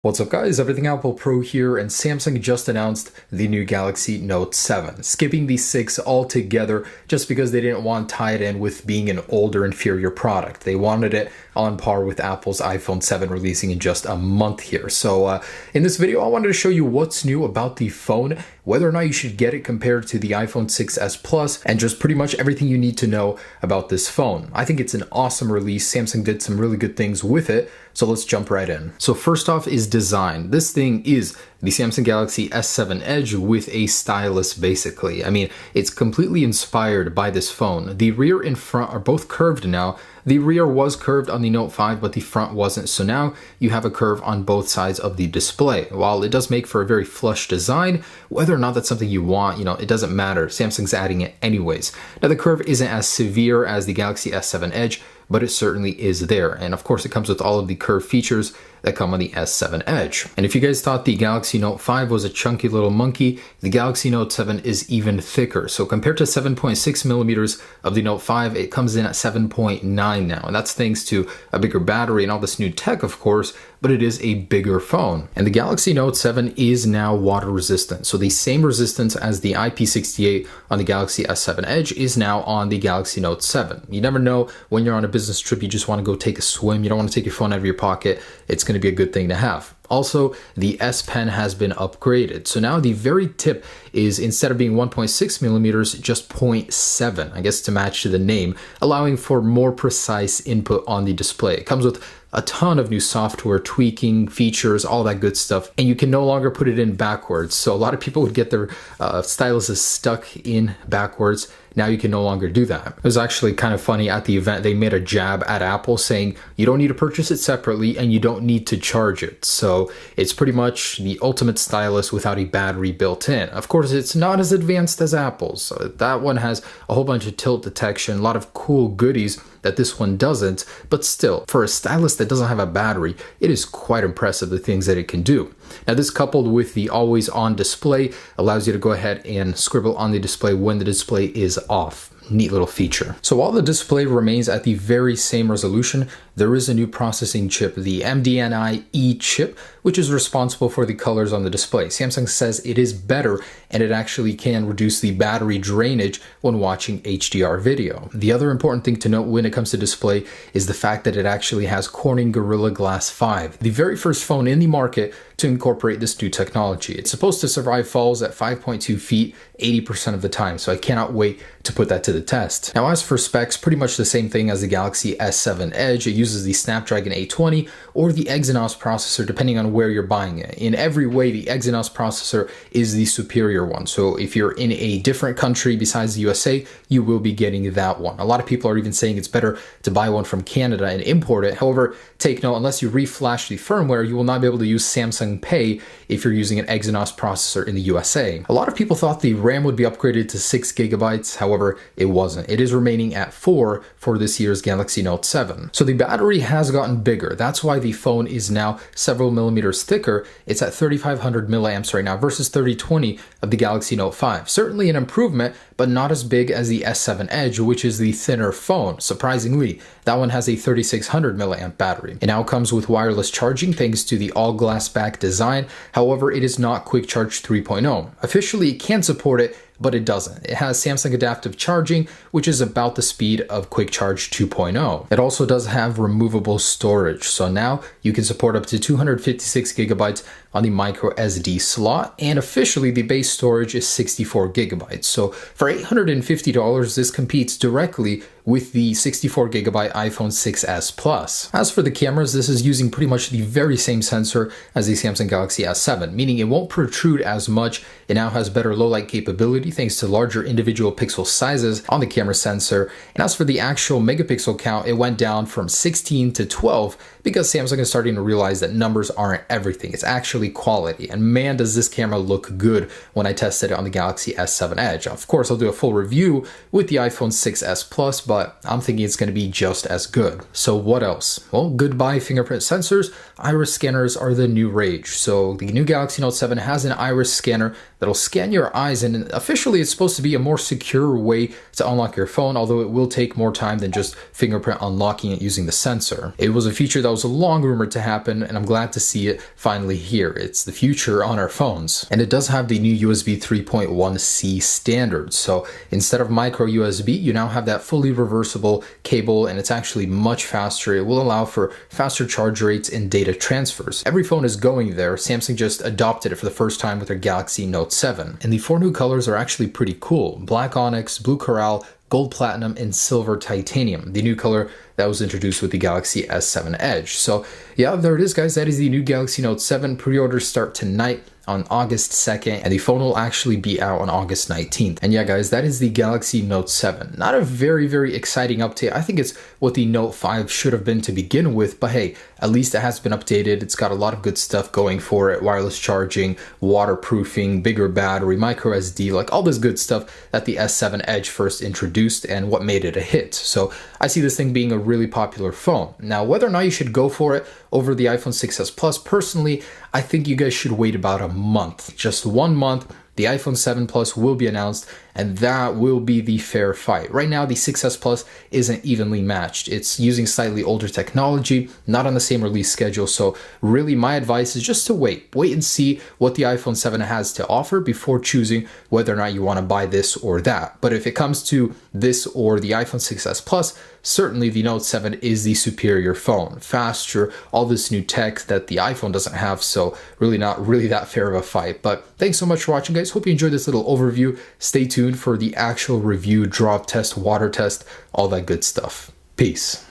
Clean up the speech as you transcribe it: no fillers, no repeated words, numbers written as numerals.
What's up guys, Everything Apple Pro here, and Samsung just announced the new Galaxy Note 7, skipping the 6 altogether just because they didn't want to tie it in with being an older, inferior product. They wanted it on par with Apple's iPhone 7 releasing in just a month here. So in this video, I wanted to show you what's new about the phone, whether or not you should get it compared to the iPhone 6s Plus, and just pretty much everything you need to know about this phone. I think it's an awesome release. Samsung did some really good things with it. So let's jump right in. So first off is design. This thing is the Samsung Galaxy S7 Edge with a stylus basically. I mean, it's completely inspired by this phone. The rear and front are both curved now. The rear was curved on the Note 5, but the front wasn't. So now you have a curve on both sides of the display. While it does make for a very flush design, whether or not that's something you want, it doesn't matter. Samsung's adding it anyways. Now the curve isn't as severe as the Galaxy S7 Edge, but it certainly is there. And of course it comes with all of the curve features that come on the S7 Edge. And if you guys thought the Galaxy Note 5 was a chunky little monkey, the Galaxy Note 7 is even thicker. So compared to 7.6 millimeters of the Note 5, it comes in at 7.9 now. And that's thanks to a bigger battery and all this new tech, of course, but it is a bigger phone. And the Galaxy Note 7 is now water resistant. So the same resistance as the IP68 on the Galaxy S7 Edge is now on the Galaxy Note 7. You never know when you're on a business trip, you just want to go take a swim. You don't want to take your phone out of your pocket. It's going to be a good thing to have. Also, the S Pen has been upgraded. So now the very tip is, instead of being 1.6 millimeters, just 0.7, I guess to match to the name, allowing for more precise input on the display. It comes with a ton of new software, tweaking, features, all that good stuff. And you can no longer put it in backwards. So a lot of people would get their styluses stuck in backwards. Now you can no longer do that. It was actually kind of funny at the event. They made a jab at Apple saying you don't need to purchase it separately and you don't need to charge it. So it's pretty much the ultimate stylus without a battery built in. Of course, it's not as advanced as Apple's. So that one has a whole bunch of tilt detection, a lot of cool goodies that this one doesn't, but still, for a stylus that doesn't have a battery, it is quite impressive the things that it can do. Now this, coupled with the always on display, allows you to go ahead and scribble on the display when the display is off. Neat little feature. So while the display remains at the very same resolution, there is a new processing chip, the MDNI E chip, which is responsible for the colors on the display. Samsung says it is better and it actually can reduce the battery drainage when watching HDR video. The other important thing to note when it comes to display is the fact that it actually has Corning Gorilla Glass 5, the very first phone in the market to incorporate this new technology. It's supposed to survive falls at 5.2 feet 80% of the time, so I cannot wait to put that to the test. Now as for specs, pretty much the same thing as the Galaxy S7 Edge. It uses the Snapdragon 820 or the Exynos processor depending on where you're buying it. In every way, the Exynos processor is the superior one. So if you're in a different country besides the USA, you will be getting that one. A lot of people are even saying it's better to buy one from Canada and import it. However, take note, unless you reflash the firmware, you will not be able to use Samsung Pay if you're using an Exynos processor in the USA. A lot of people thought the RAM would be upgraded to 6 gigabytes. However, it wasn't. It is remaining at 4 for this year's Galaxy Note 7. So the battery has gotten bigger. That's why the phone is now several millimeters thicker. It's at 3500 milliamps right now versus 3020 of the Galaxy Note 5. Certainly an improvement, but not as big as the S7 Edge, which is the thinner phone. Surprisingly, that one has a 3600 milliamp battery. It now comes with wireless charging thanks to the all glass back design. However, it is not Quick Charge 3.0. Officially, it can support it, but it doesn't. It has Samsung Adaptive Charging, which is about the speed of Quick Charge 2.0. It also does have removable storage, so now you can support up to 256 gigabytes on the micro SD slot, and officially the base storage is 64 gigabytes. So for $850, this competes directly with the 64 gigabyte iPhone 6s Plus. As for the cameras, this is using pretty much the very same sensor as the Samsung Galaxy S7, meaning it won't protrude as much. It now has better low light capability thanks to larger individual pixel sizes on the camera sensor. And as for the actual megapixel count, it went down from 16 to 12 because Samsung is starting to realize that numbers aren't everything. It's actually quality. And man, does this camera look good when I tested it on the Galaxy S7 Edge. Of course, I'll do a full review with the iPhone 6s Plus, but but I'm thinking it's going to be just as good. So what else? Well, goodbye fingerprint sensors. Iris scanners are the new rage. So the new Galaxy Note 7 has an iris scanner that'll scan your eyes, and officially it's supposed to be a more secure way to unlock your phone, although it will take more time than just fingerprint unlocking it using the sensor. It was a feature that was long rumored to happen, and I'm glad to see it finally here. It's the future on our phones. And it does have the new USB 3.1C standard. So instead of micro USB, you now have that fully reversible cable, and it's actually much faster. It will allow for faster charge rates and data transfers. Every phone is going there. Samsung just adopted it for the first time with their Galaxy Note 7. And the 4 new colors are actually pretty cool. Black onyx, blue coral, gold platinum, and silver titanium, the new color that was introduced with the Galaxy S7 Edge. So yeah, there it is, guys. That is the new Galaxy Note 7. Pre-orders start tonight on August 2nd, and the phone will actually be out on August 19th. And yeah, guys, that is the Galaxy Note 7. Not a very, very exciting update. I think it's what the Note 5 should have been to begin with, but hey, at least it has been updated. It's got a lot of good stuff going for it. Wireless charging, waterproofing, bigger battery, micro SD, like all this good stuff that the S7 Edge first introduced and what made it a hit. So I see this thing being a really popular phone. Now, whether or not you should go for it over the iPhone 6s Plus, personally, I think you guys should wait about a month, just 1 month. The iPhone 7 Plus will be announced, and that will be the fair fight. Right now, the 6s Plus isn't evenly matched. It's using slightly older technology, not on the same release schedule. So really, my advice is just to wait and see what the iPhone 7 has to offer before choosing whether or not you want to buy this or that. But if it comes to this or the iPhone 6s Plus, certainly the Note 7 is the superior phone. Faster, all this new tech that the iPhone doesn't have, so really not really that fair of a fight. But thanks so much for watching, guys. Hope you enjoyed this little overview. Stay tuned for the actual review, drop test, water test, all that good stuff. Peace.